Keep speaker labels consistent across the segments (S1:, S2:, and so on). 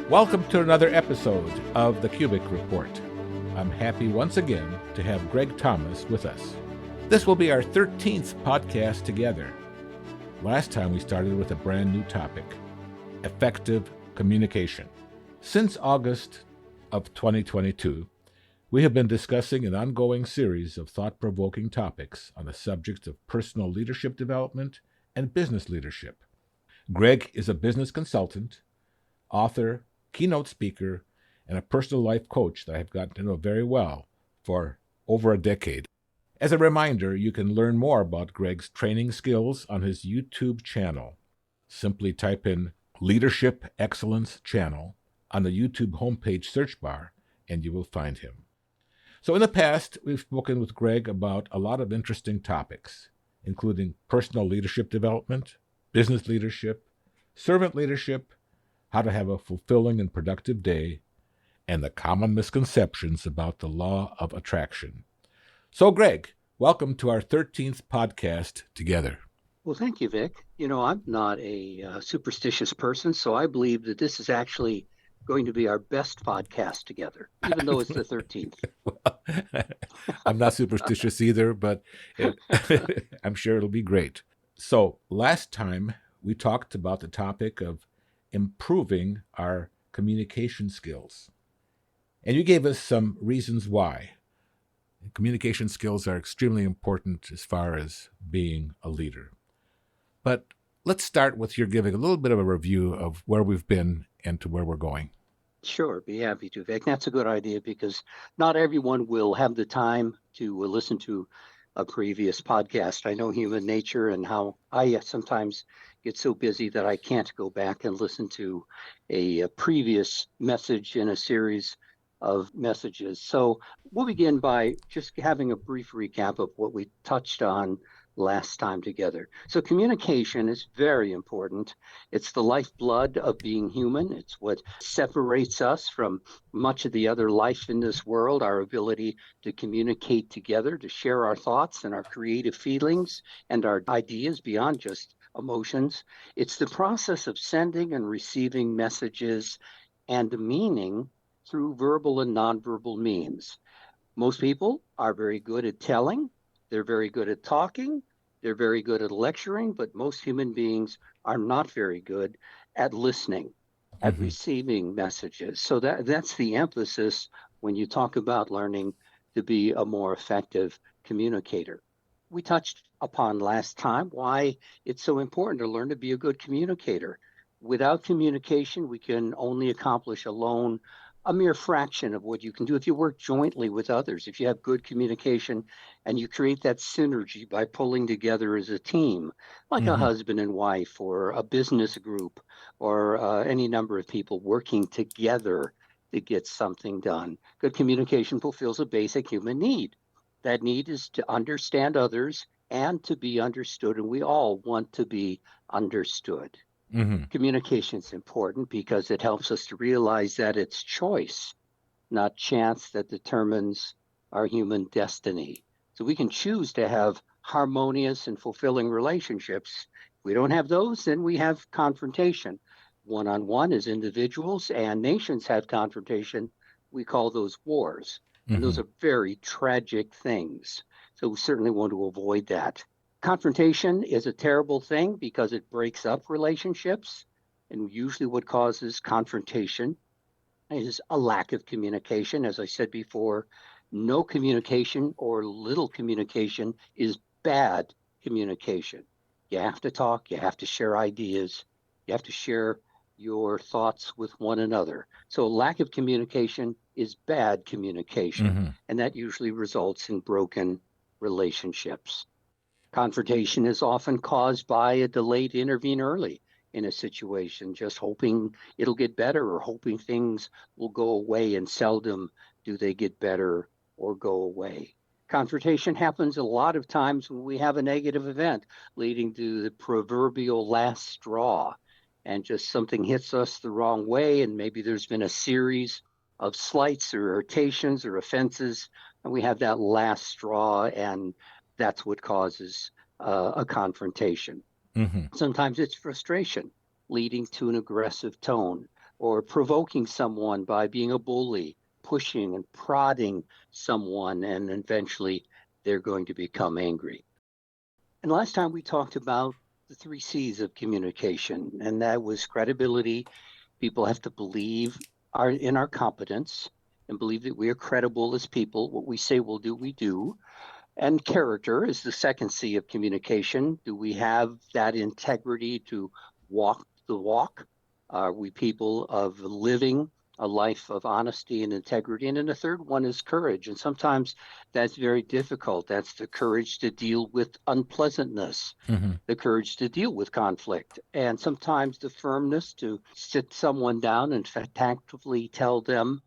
S1: Welcome to another episode of the KUBIK Report. I'm happy once again to have Greg Thomas with us. This will be our 13th podcast together. Last time we started with a brand new topic, effective communication. Since August of 2022, we have been discussing an ongoing series of thought-provoking topics on the subjects of personal leadership development and business leadership. Greg is a business consultant, author, keynote speaker, and a personal life coach that I have gotten to know very well for over a decade. As a reminder, you can learn more about Greg's training skills on his YouTube channel. Simply type in Leadership Excellence channel on the YouTube homepage search bar, and you will find him. So in the past, we've spoken with Greg about a lot of interesting topics, including personal leadership development, business leadership, servant leadership, how to have a fulfilling and productive day, and the common misconceptions about the law of attraction. So, Greg, welcome to our 13th podcast together.
S2: Well, thank you, Vic. I'm not a superstitious person, so I believe that this is actually going to be our best podcast together, even though it's the 13th.
S1: Well, I'm not superstitious either, but I'm sure it'll be great. So, last time we talked about the topic of improving our communication skills. And you gave us some reasons why. Communication skills are extremely important as far as being a leader. But let's start with your giving a little bit of a review of where we've been and to where we're going.
S2: Sure, be happy to, Vic. That's a good idea because not everyone will have the time to listen to a previous podcast. I know human nature and how I sometimes get so busy that I can't go back and listen to a previous message in a series of messages. So we'll begin by just having a brief recap of what we touched on last time together. So communication is very important. It's the lifeblood of being human. It's what separates us from much of the other life in this world, our ability to communicate together, to share our thoughts and our creative feelings and our ideas beyond just emotions. It's the process of sending and receiving messages and meaning through verbal and nonverbal means. Most people are very good at telling. They're very good at talking. They're very good at lecturing, but most human beings are not very good at listening, at receiving messages. So that's the emphasis when you talk about learning to be a more effective communicator. We touched upon last time why it's so important to learn to be a good communicator. Without communication, we can only accomplish alone a mere fraction of what you can do if you work jointly with others. If you have good communication and you create that synergy by pulling together as a team, like a husband and wife or a business group or any number of people working together to get something done. Good communication fulfills a basic human need. That need is to understand others and to be understood, and we all want to be understood. Communication is important because it helps us to realize that it's choice, not chance, that determines our human destiny. So we can choose to have harmonious and fulfilling relationships. If we don't have those, then we have confrontation. One-on-one as individuals, and nations have confrontation. We call those wars. And those are very tragic things. So we certainly want to avoid that. Confrontation is a terrible thing because it breaks up relationships. And usually what causes confrontation is a lack of communication. As I said before, no communication or little communication is bad communication. You have to talk, you have to share ideas, you have to share your thoughts with one another. So lack of communication is bad communication, and that usually results in broken relationships. Confrontation is often caused by a delay to intervene early in a situation, just hoping it'll get better or hoping things will go away, and seldom do they get better or go away. Confrontation happens a lot of times when we have a negative event leading to the proverbial last straw, and just something hits us the wrong way, and maybe there's been a series of slights or irritations or offenses, and we have that last straw, and that's what causes a confrontation. Sometimes it's frustration leading to an aggressive tone. or provoking someone by being a bully, pushing and prodding someone, and eventually they're going to become angry. And last time we talked about the 3 C's of communication, and that was credibility. People have to believe in our competence and believe that we are credible as people. What we say we'll do, we do. And character is the second C of communication. Do we have that integrity to walk the walk? Are we people of living a life of honesty and integrity? And then the third one is courage. And sometimes that's very difficult. That's the courage to deal with unpleasantness, the courage to deal with conflict, and sometimes the firmness to sit someone down and tactfully tell them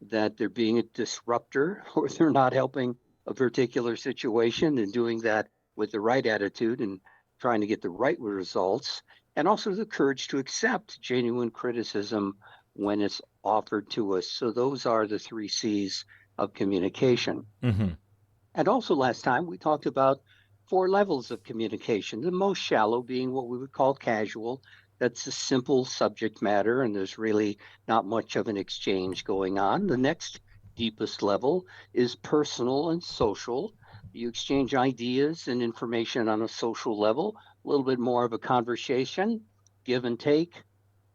S2: that they're being a disruptor or they're not helping a particular situation, and doing that with the right attitude and trying to get the right results, and also the courage to accept genuine criticism when it's offered to us. So those are the 3 C's of communication. And also last time we talked about 4 levels of communication, the most shallow being what we would call casual. That's a simple subject matter, and there's really not much of an exchange going on. The next deepest level is personal and social. You exchange ideas and information on a social level, a little bit more of a conversation, give and take,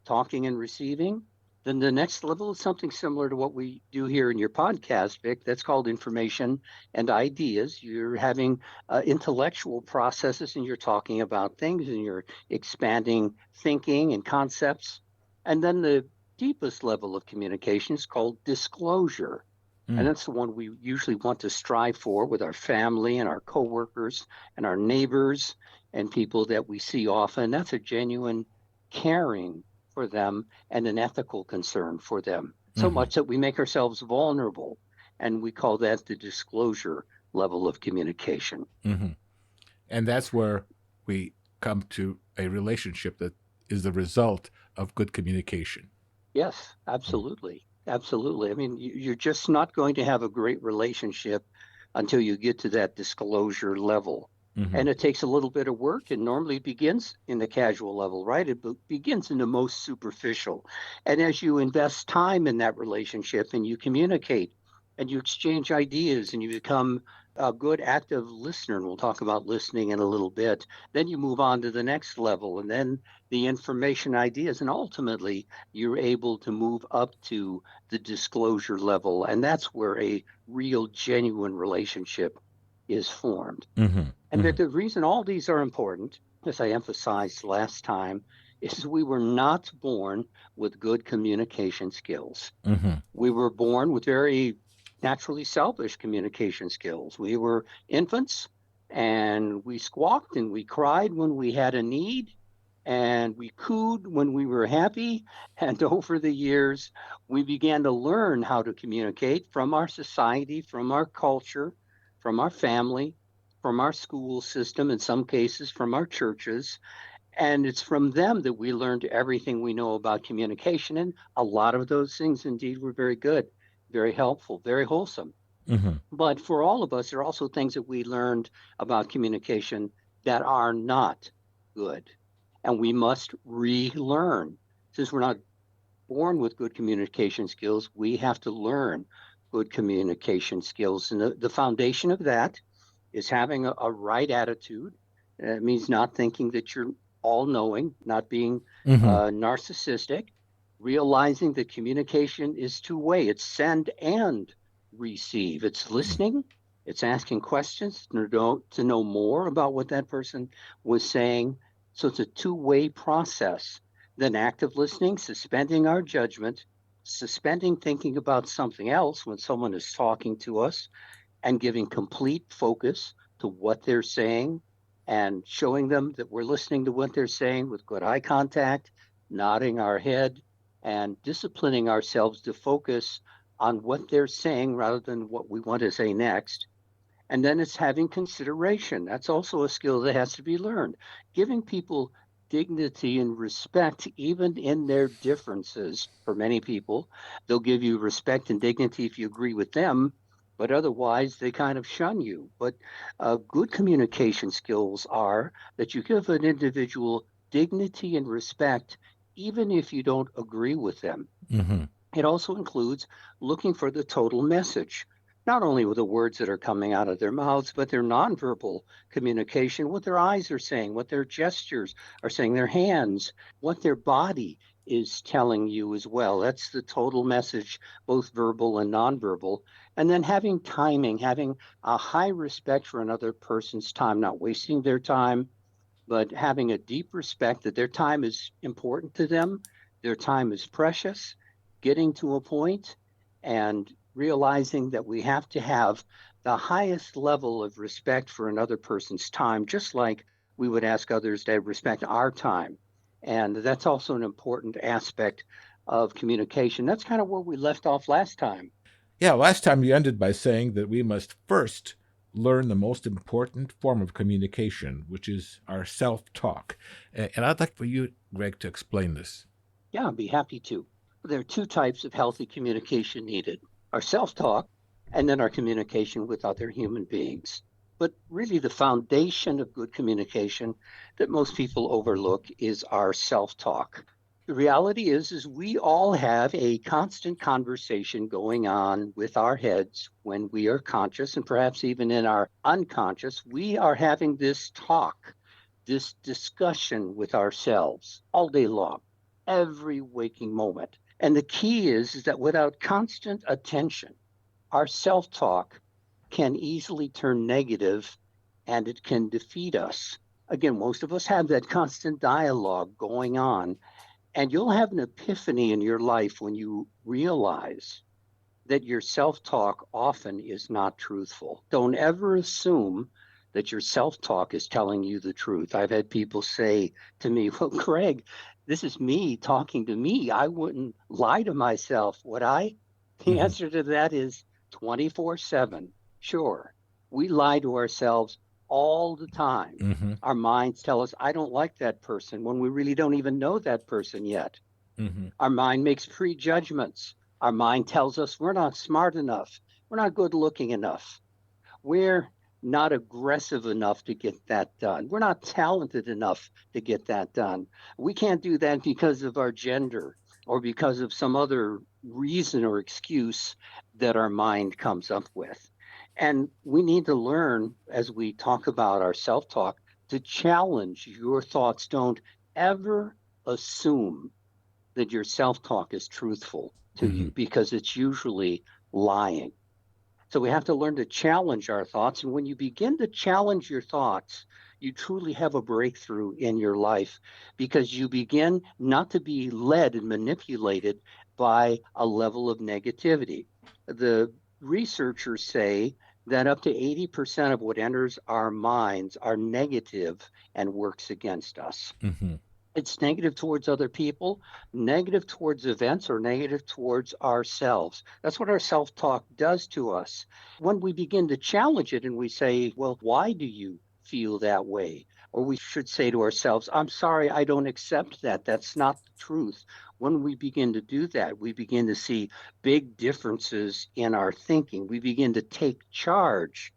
S2: talking and receiving. Then the next level is something similar to what we do here in your podcast, Vic. That's called information and ideas. You're having intellectual processes, and you're talking about things, and you're expanding thinking and concepts. And then the deepest level of communication is called disclosure. And that's the one we usually want to strive for with our family and our coworkers and our neighbors and people that we see often. That's a genuine caring for them and an ethical concern for them, so much that we make ourselves vulnerable. And we call that the disclosure level of communication.
S1: And that's where we come to a relationship that is the result of good communication.
S2: Yes, absolutely. Absolutely. I mean, you're just not going to have a great relationship until you get to that disclosure level. And it takes a little bit of work, and normally begins in the casual level, right? It begins in the most superficial. And as you invest time in that relationship and you communicate and you exchange ideas and you become a good active listener, and we'll talk about listening in a little bit, then you move on to the next level, and then the information ideas, and ultimately you're able to move up to the disclosure level. And that's where a real, genuine relationship is formed. And the reason all these are important, as I emphasized last time, is we were not born with good communication skills. We were born with very naturally selfish communication skills. We were infants, and we squawked and we cried when we had a need, and we cooed when we were happy. And over the years, we began to learn how to communicate from our society, from our culture, from our family, from our school system, in some cases from our churches. And it's from them that we learned everything we know about communication. And a lot of those things indeed were very good, very helpful, very wholesome. But for all of us, there are also things that we learned about communication that are not good. And we must relearn. Since we're not born with good communication skills, we have to learn good communication skills. And the foundation of that is having a right attitude. It means not thinking that you're all-knowing, not being narcissistic, realizing that communication is two-way. It's send and receive. It's listening. It's asking questions to know more about what that person was saying. So it's a two-way process. Then active listening, suspending our judgment, suspending thinking about something else when someone is talking to us, and giving complete focus to what they're saying and showing them that we're listening to what they're saying with good eye contact, nodding our head, and disciplining ourselves to focus on what they're saying rather than what we want to say next. And then it's having consideration. That's also a skill that has to be learned. Giving people dignity and respect, even in their differences. For many people, they'll give you respect and dignity if you agree with them, but otherwise they kind of shun you. But good communication skills are that you give an individual dignity and respect even if you don't agree with them.
S1: Mm-hmm.
S2: It also includes looking for the total message, not only with the words that are coming out of their mouths, but their nonverbal communication, what their eyes are saying, what their gestures are saying, their hands, what their body is telling you as well. That's the total message, both verbal and nonverbal. And then having timing, having a high respect for another person's time, not wasting their time, but having a deep respect that their time is important to them, their time is precious, getting to a point and realizing that we have to have the highest level of respect for another person's time, just like we would ask others to respect our time. And that's also an important aspect of communication. That's kind of where we left off last time.
S1: Yeah, last time you ended by saying that we must first learn the most important form of communication, which is our self-talk. And I'd like for you, Greg, to explain this.
S2: Yeah, I'd be happy to. There are two types of healthy communication needed: our self talk and then our communication with other human beings. But really, the foundation of good communication that most people overlook is our self talk. The reality is we all have a constant conversation going on with our heads when we are conscious, and perhaps even in our unconscious. We are having this talk, this discussion with ourselves all day long, every waking moment. And the key is that without constant attention, our self talk can easily turn negative and it can defeat us. Again, most of us have that constant dialogue going on, and you'll have an epiphany in your life when you realize that your self talk often is not truthful. Don't ever assume that your self talk is telling you the truth. I've had people say to me, well, Craig, this is me talking to me. I wouldn't lie to myself, would I? The
S1: Mm-hmm.
S2: answer to that is 24/7. Sure, we lie to ourselves all the time.
S1: Mm-hmm.
S2: Our minds tell us, I don't like that person, when we really don't even know that person yet.
S1: Mm-hmm.
S2: Our mind makes prejudgments. Our mind tells us we're not smart enough. We're not good looking enough. We're not aggressive enough to get that done. We're not talented enough to get that done. We can't do that because of our gender or because of some other reason or excuse that our mind comes up with. And we need to learn, as we talk about our self talk, to challenge your thoughts. Don't ever assume that your self talk is truthful to
S1: Mm-hmm.
S2: you, because it's usually lying. So we have to learn to challenge our thoughts. And when you begin to challenge your thoughts, you truly have a breakthrough in your life, because you begin not to be led and manipulated by a level of negativity. The researchers say that up to 80% of what enters our minds are negative and works against us.
S1: Mm-hmm.
S2: It's negative towards other people, negative towards events, or negative towards ourselves. That's what our self talk does to us. When we begin to challenge it and we say, well, why do you feel that way? Or we should say to ourselves, I'm sorry, I don't accept that. That's not the truth. When we begin to do that, we begin to see big differences in our thinking. We begin to take charge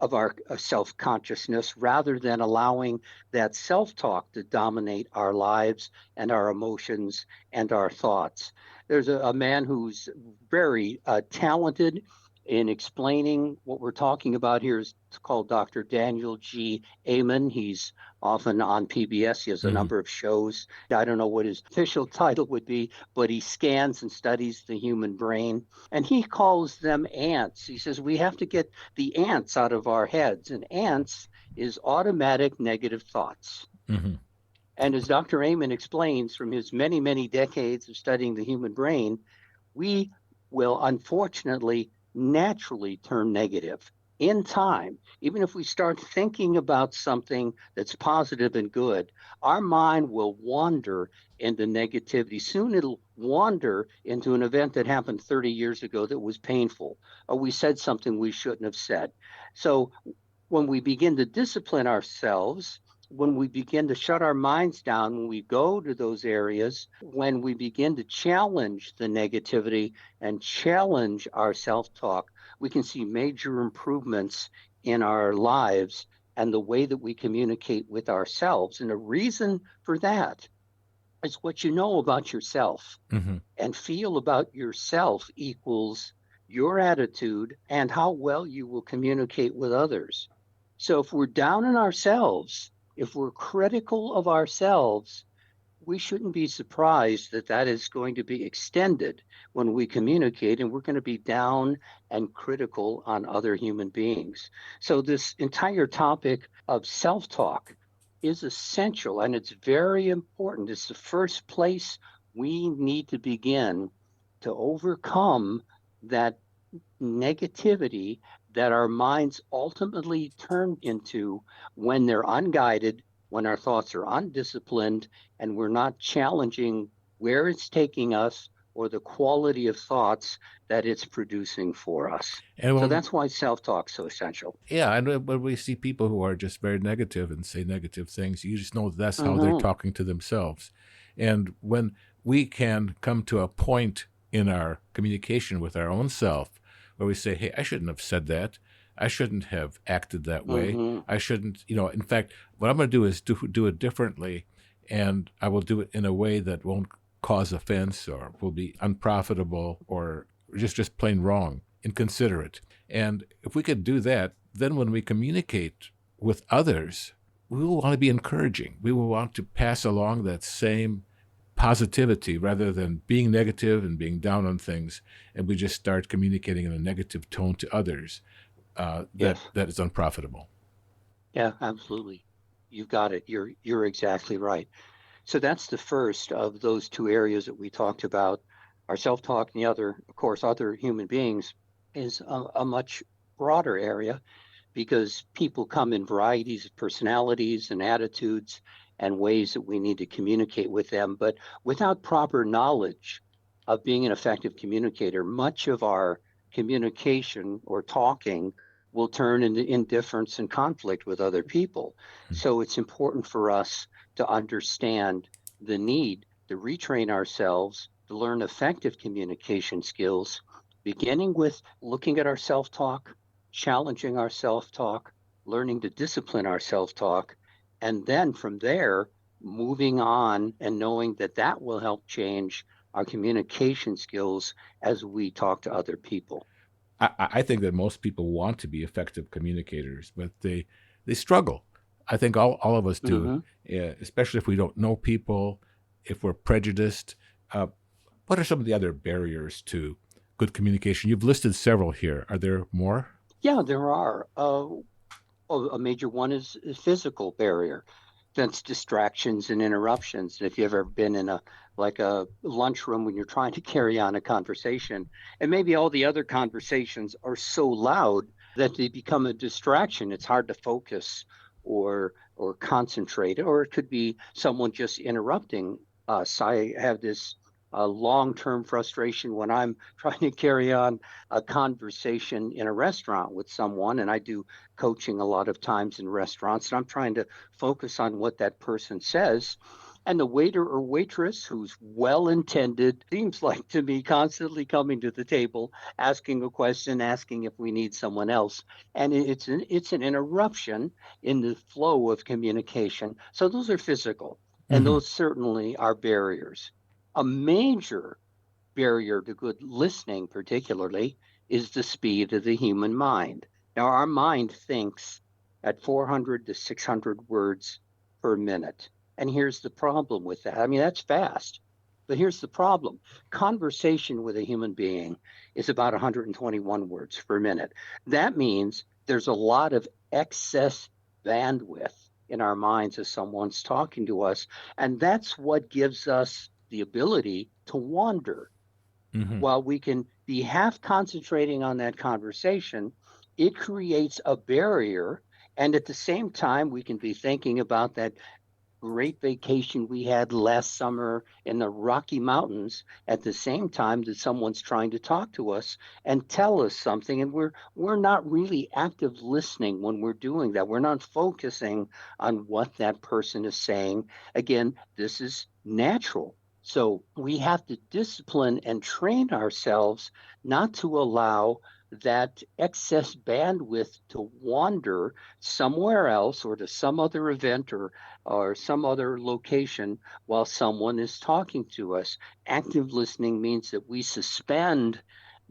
S2: of our self consciousness rather than allowing that self talk to dominate our lives and our emotions and our thoughts. There's a man who's very talented in explaining what we're talking about here. Is called Dr. Daniel G. Amen. He's often on PBS. He has a
S1: Mm-hmm.
S2: number of shows. I don't know what his official title would be, but he scans and studies the human brain. And he calls them ants. He says we have to get the ants out of our heads. And ants is automatic negative thoughts.
S1: Mm-hmm.
S2: And as Dr. Amen explains from his many, many decades of studying the human brain, we will unfortunately naturally turn negative in time. Even if we start thinking about something that's positive and good, our mind will wander into negativity. Soon it'll wander into an event that happened 30 years ago that was painful, or we said something we shouldn't have said. So when we begin to discipline ourselves, when we begin to shut our minds down, when we go to those areas, when we begin to challenge the negativity and challenge our self talk, we can see major improvements in our lives and the way that we communicate with ourselves. And the reason for that, is what you know about yourself,
S1: Hmm.
S2: and feel about yourself equals your attitude and how well you will communicate with others. So if we're down on ourselves, if we're critical of ourselves, we shouldn't be surprised that that is going to be extended when we communicate, and we're going to be down and critical on other human beings. So this entire topic of self-talk is essential, and it's very important. It's the first place we need to begin to overcome that negativity that our minds ultimately turn into when they're unguided, when our thoughts are undisciplined, and we're not challenging where it's taking us or the quality of thoughts that it's producing for us.
S1: And
S2: So
S1: when,
S2: that's why self-talk is so essential.
S1: yeah, and when we see people who are just very negative and say negative things, you just know that's how they're
S2: Mm-hmm.
S1: talking to themselves. And when we can come to a point in our communication with our own self where we say, hey, I shouldn't have said that. I shouldn't have acted that way.
S2: Mm-hmm.
S1: I shouldn't, in fact, what I'm going to do is do it differently, and I will do it in a way that won't cause offense or will be unprofitable or just plain wrong, inconsiderate. And if we could do that, then when we communicate with others, we will want to be encouraging. We will want to pass along that same positivity rather than being negative and being down on things. And we just start communicating in a negative tone to others
S2: Yes.
S1: that is unprofitable.
S2: Yeah, absolutely. You've got it. You're exactly right. So that's the first of those two areas that we talked about. Our self-talk and the other, of course, other human beings is a much broader area because people come in varieties of personalities and attitudes and ways that we need to communicate with them. But without proper knowledge of being an effective communicator, much of our communication or talking will turn into indifference and conflict with other people. So it's important for us to understand the need to retrain ourselves to learn effective communication skills, beginning with looking at our self talk, challenging our self talk, learning to discipline our self talk, and then from there, moving on and knowing that that will help change our communication skills as we talk to other people.
S1: I think that most people want to be effective communicators, but they struggle. I think all of us do,
S2: Mm-hmm.
S1: especially if we don't know people, if we're prejudiced. Uh, what are some of the other barriers to good communication? You've listed several here. Are there more?
S2: Yeah, there are. A major one is physical barrier. That's distractions and interruptions. If you've ever been in a lunchroom when you're trying to carry on a conversation, and maybe all the other conversations are so loud that they become a distraction. It's hard to focus or concentrate, or it could be someone just interrupting us. I have this long-term frustration when I'm trying to carry on a conversation in a restaurant with someone, and I do coaching a lot of times in restaurants, and I'm trying to focus on what that person says. And the waiter or waitress, who's well intended, seems like to me constantly coming to the table, asking a question, asking if we need someone else. And it's an interruption in the flow of communication. So those are physical, and
S1: Mm-hmm.
S2: those certainly are barriers. A major barrier to good listening, particularly, is the speed of the human mind. Now, our mind thinks at 400 to 600 words per minute. And here's the problem with that. I mean, that's fast. But here's the problem. Conversation with a human being is about 121 words per minute. That means there's a lot of excess bandwidth in our minds as someone's talking to us. And that's what gives us the ability to wander.
S1: Mm-hmm.
S2: While we can be half concentrating on that conversation, it creates a barrier. And at the same time, we can be thinking about that great vacation we had last summer in the Rocky Mountains at the same time that someone's trying to talk to us and tell us something. And we're not really active listening when we're doing that. We're not focusing on what that person is saying. Again, this is natural. So we have to discipline and train ourselves not to allow that excess bandwidth to wander somewhere else or to some other event or some other location while someone is talking to us. Active listening means that we suspend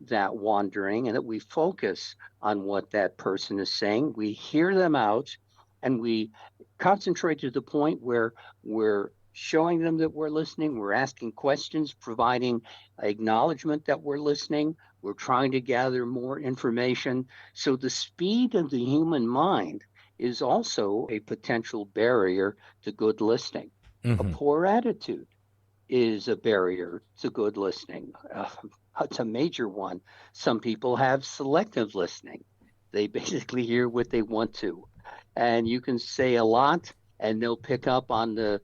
S2: that wandering and that we focus on what that person is saying. We hear them out and we concentrate to the point where we're showing them that we're listening, we're asking questions, providing acknowledgement that we're listening, we're trying to gather more information. So the speed of the human mind is also a potential barrier to good listening. A
S1: Mm-hmm.
S2: poor attitude is a barrier to good listening. It's a major one. Some people have selective listening. They basically hear what they want to. And you can say a lot, and they'll pick up on the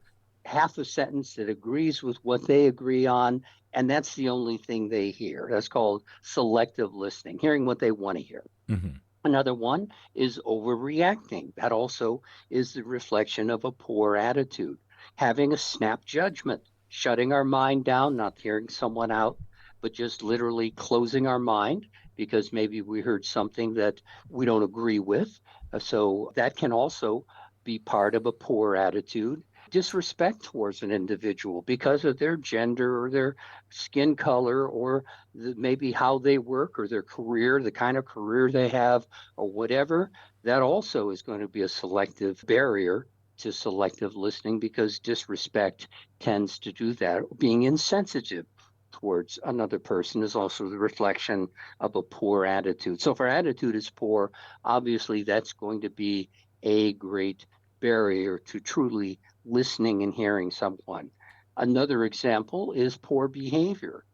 S2: half a sentence that agrees with what they agree on. And that's the only thing they hear. That's called selective listening, hearing what they want to hear.
S1: Mm-hmm.
S2: Another one is overreacting. That also is the reflection of a poor attitude. Having a snap judgment, shutting our mind down, not hearing someone out, but just literally closing our mind because maybe we heard something that we don't agree with. So that can also be part of a poor attitude. Disrespect towards an individual because of their gender or their skin color or maybe how they work or their career, the kind of career they have or whatever. That also is going to be a selective barrier to selective listening because disrespect tends to do that. Being insensitive towards another person is also the reflection of a poor attitude. So if our attitude is poor, obviously that's going to be a great barrier to truly listening and hearing someone. Another example is poor behavior,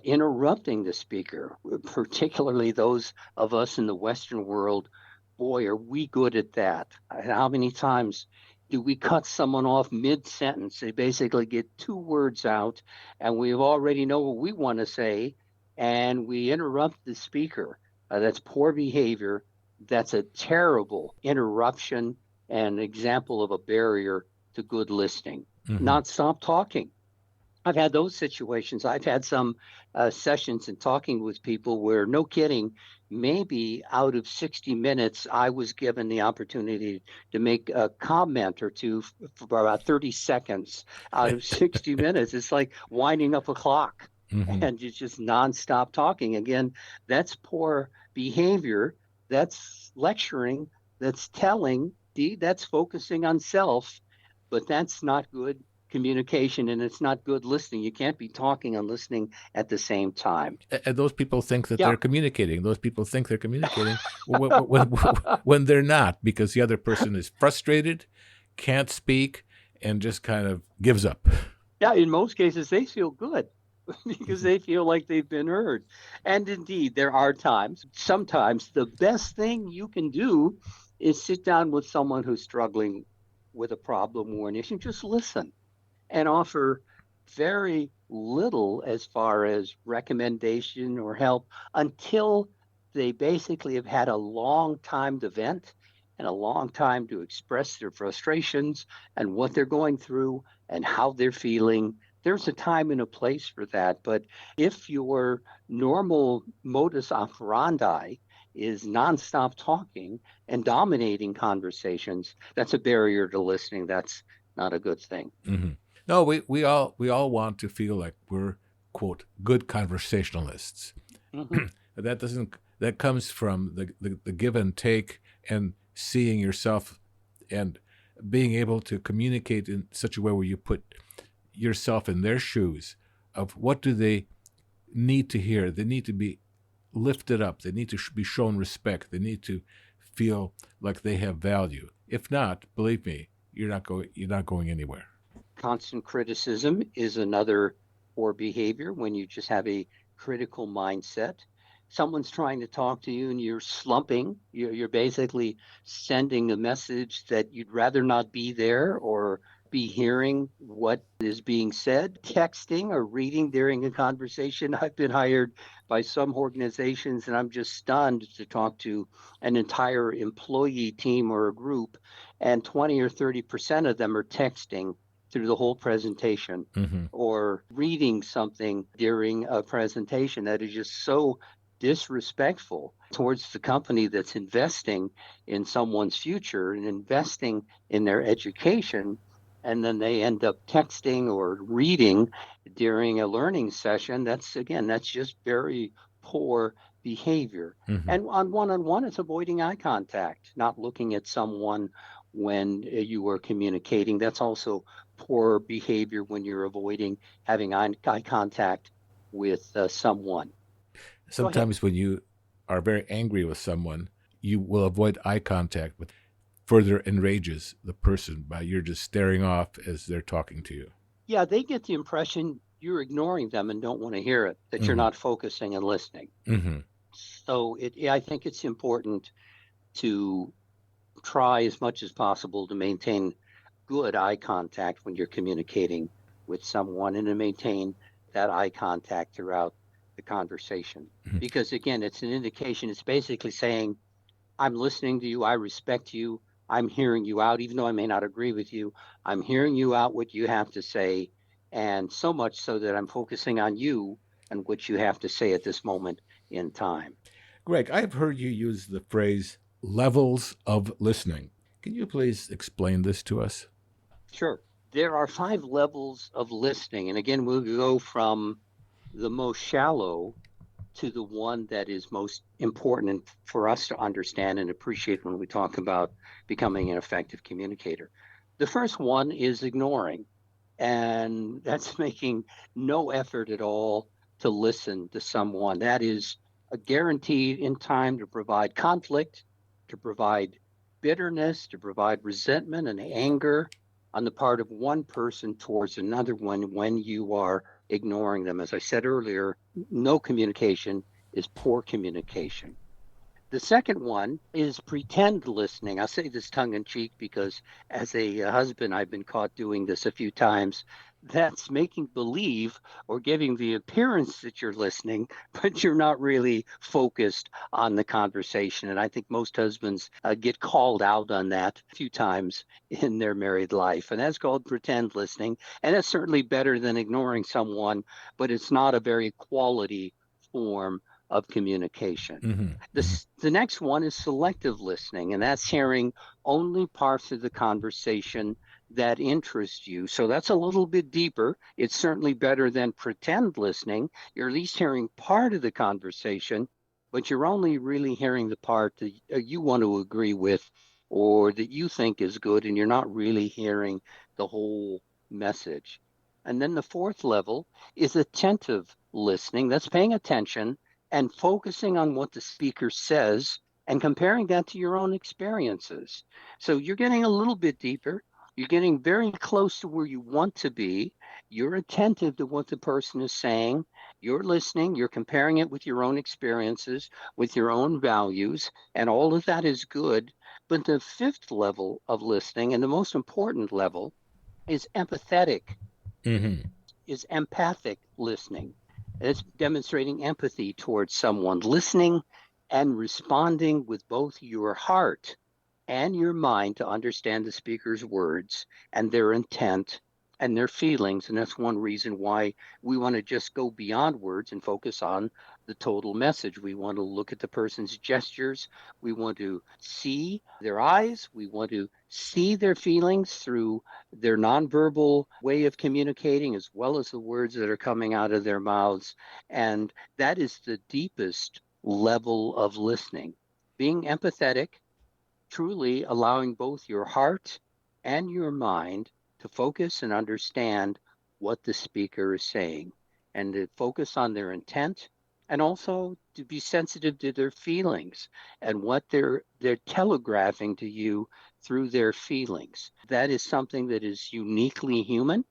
S2: interrupting the speaker, particularly those of us in the Western world. Boy, are we good at that. How many times do we cut someone off mid-sentence? They basically get two words out, and we already know what we want to say, and we interrupt the speaker. That's poor behavior. That's a terrible interruption and example of a barrier to good listening.
S1: Mm-hmm.
S2: Not stop talking. I've had those situations. I've had some sessions and talking with people where, no kidding, maybe out of 60 minutes, I was given the opportunity to make a comment or two for about 30 seconds out of 60 minutes. It's like winding up a clock.
S1: Mm-hmm.
S2: And it's just nonstop talking. Again, that's poor behavior. That's lecturing. That's telling. That's focusing on self. But that's not good communication, and it's not good listening. You can't be talking and listening at the same time.
S1: And those people think that
S2: Yeah.
S1: they're communicating. Those people think they're communicating when they're not, because the other person is frustrated, can't speak, and just kind of gives up.
S2: Yeah, in most cases, they feel good because they feel like they've been heard. And indeed, there are times, sometimes the best thing you can do is sit down with someone who's struggling with a problem or an issue, just listen and offer very little as far as recommendation or help until they basically have had a long time to vent and a long time to express their frustrations and what they're going through and how they're feeling. There's a time and a place for that. But if your normal modus operandi is nonstop talking and dominating conversations, that's a barrier to listening. That's not a good thing.
S1: Mm-hmm. No, we all want to feel like we're, quote, good conversationalists.
S2: Mm-hmm.
S1: That comes from the give and take and seeing yourself and being able to communicate in such a way where you put yourself in their shoes of what do they need to hear. They need to be lifted up. They need to be shown respect. They need to feel like they have value. If not, believe me, you're not going anywhere.
S2: Constant criticism is another poor behavior when you just have a critical mindset. Someone's trying to talk to you and you're slumping. You're basically sending a message that you'd rather not be there or be hearing what is being said. Texting or reading during a conversation. I've been hired by some organizations and I'm just stunned to talk to an entire employee team or a group, and 20 or 30% of them are texting through the whole presentation,
S1: Mm-hmm.
S2: or reading something during a presentation. That is just so disrespectful. towards the company that's investing in someone's future and investing in their education, and then they end up texting or reading during a learning session, that's just very poor behavior.
S1: Mm-hmm.
S2: And on one-on-one, it's avoiding eye contact, not looking at someone when you are communicating. That's also poor behavior when you're avoiding having eye contact with someone. Go ahead.
S1: Sometimes when you are very angry with someone, you will avoid eye contact, but further enrages the person by you're just staring off as they're talking to you.
S2: Yeah, they get the impression you're ignoring them and don't want to hear it, that you're
S1: Mm-hmm.
S2: not focusing and listening.
S1: Mm-hmm.
S2: So I think it's important to try as much as possible to maintain good eye contact when you're communicating with someone, and to maintain that eye contact throughout the conversation.
S1: Mm-hmm.
S2: Because again, it's an indication, it's basically saying, I'm listening to you, I respect you, I'm hearing you out, even though I may not agree with you, I'm hearing you out what you have to say, and so much so that I'm focusing on you and what you have to say at this moment in time.
S1: Greg, I've heard you use the phrase levels of listening. Can you please explain this to us?
S2: Sure. There are 5 levels of listening. And again, we'll go from the most shallow to the one that is most important for us to understand and appreciate when we talk about becoming an effective communicator. The first one is ignoring, and that's making no effort at all to listen to someone. That is a guaranteed in time to provide conflict, to provide bitterness, to provide resentment and anger on the part of one person towards another one when you are ignoring them. As I said earlier, no communication is poor communication. The second one is pretend listening. I say this tongue in cheek because as a husband, I've been caught doing this a few times. That's making believe or giving the appearance that you're listening, but you're not really focused on the conversation. And I think most husbands get called out on that a few times in their married life. And that's called pretend listening. And it's certainly better than ignoring someone, but it's not a very quality form of communication.
S1: Mm-hmm. Mm-hmm.
S2: The next one is selective listening, and that's hearing only parts of the conversation that interest you. So that's a little bit deeper. It's certainly better than pretend listening. You're at least hearing part of the conversation, but you're only really hearing the part that you want to agree with or that you think is good, and you're not really hearing the whole message. And then the fourth level is attentive listening. That's paying attention and focusing on what the speaker says and comparing that to your own experiences. So you're getting a little bit deeper. You're getting very close to where you want to be. You're attentive to what the person is saying. You're listening. You're comparing it with your own experiences, with your own values, and all of that is good. But the fifth level of listening, and the most important level, is empathetic,
S1: Mm-hmm.
S2: is empathic listening. It's demonstrating empathy towards someone, listening and responding with both your heart and your mind to understand the speaker's words and their intent and their feelings. And that's one reason why we want to just go beyond words and focus on the total message. We want to look at the person's gestures. We want to see their eyes. We want to see their feelings through their nonverbal way of communicating, as well as the words that are coming out of their mouths. And that is the deepest level of listening. Being empathetic, truly allowing both your heart and your mind to focus and understand what the speaker is saying, and to focus on their intent, and also to be sensitive to their feelings and what they're telegraphing to you through their feelings. That is something that is uniquely human,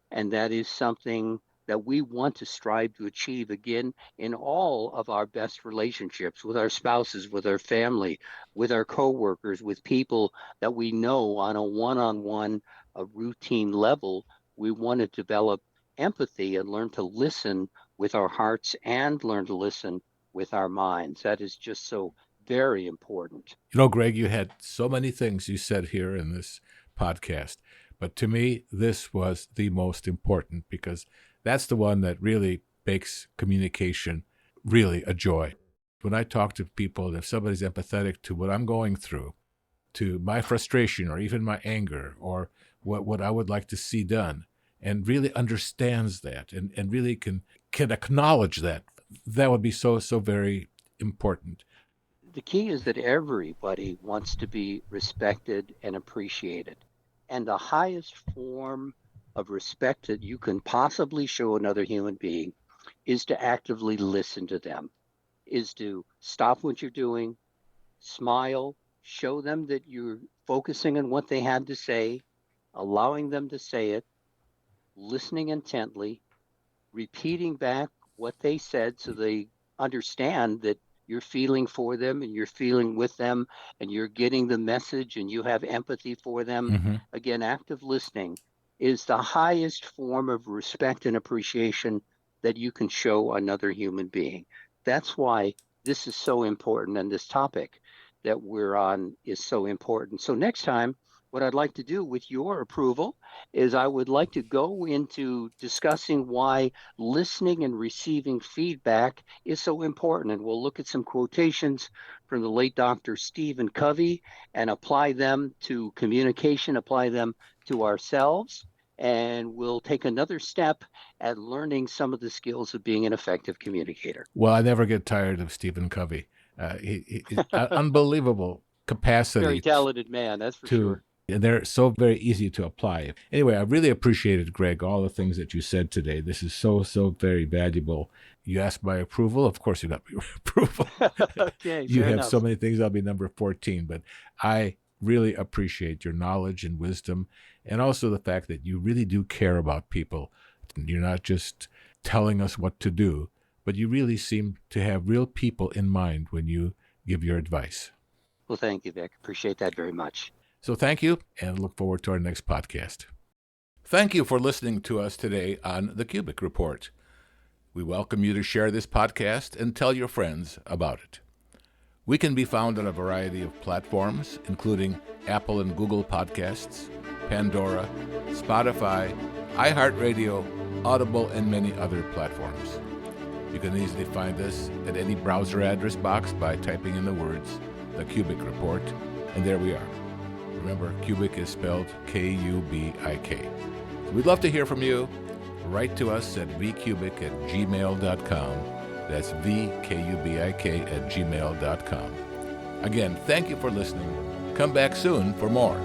S2: and that is something that we want to strive to achieve again in all of our best relationships with our spouses, with our family, with our coworkers, with people that we know on a one-on-one, a routine level. We want to develop empathy and learn to listen with our hearts and learn to listen with our minds. That is just so very important.
S1: You know, Greg, you had so many things you said here in this podcast, but to me, this was the most important because that's the one that really makes communication really a joy. when I talk to people, if somebody's empathetic to what I'm going through, to my frustration or even my anger or what I would like to see done, and really understands that and really can acknowledge that, that would be so very important.
S2: The key is that everybody wants to be respected and appreciated. And the highest form of respect that you can possibly show another human being is to actively listen to them, is to stop what you're doing, smile, show them that you're focusing on what they had to say, allowing them to say it, listening intently, repeating back what they said so they understand that you're feeling for them and you're feeling with them and you're getting the message and you have empathy for them.
S1: Mm-hmm.
S2: Again, active listening is the highest form of respect and appreciation that you can show another human being. That's why this is so important, and this topic that we're on is so important. So next time, what I'd like to do, with your approval, is I would like to go into discussing why listening and receiving feedback is so important. And we'll look at some quotations from the late Dr. Stephen Covey and apply them to communication, apply them to ourselves. And we'll take another step at learning some of the skills of being an effective communicator.
S1: Well, I never get tired of Stephen Covey. He's unbelievable capacity.
S2: Very talented man, that's for sure.
S1: And they're so very easy to apply. Anyway, I really appreciated, Greg, all the things that you said today. This is so very valuable. You asked my approval. Of course, you got my approval.
S2: Okay,
S1: you have
S2: enough.
S1: so many things. I'll be number 14. But I really appreciate your knowledge and wisdom, and also the fact that you really do care about people. You're not just telling us what to do, but you really seem to have real people in mind when you give your advice.
S2: Well, thank you, Vic. Appreciate that very much.
S1: So thank you, and look forward to our next podcast. Thank you for listening to us today on the KUBIK Report. We welcome you to share this podcast and tell your friends about it. We can be found on a variety of platforms, including Apple and Google Podcasts, Pandora, Spotify, iHeartRadio, Audible, and many other platforms. You can easily find us at any browser address box by typing in the words, the KUBIK Report, and there we are. Remember, KUBIK is spelled K-U-B-I-K. So we'd love to hear from you. Write to us at vkubik@gmail.com. That's vkubik@gmail.com. Again, thank you for listening. Come back soon for more.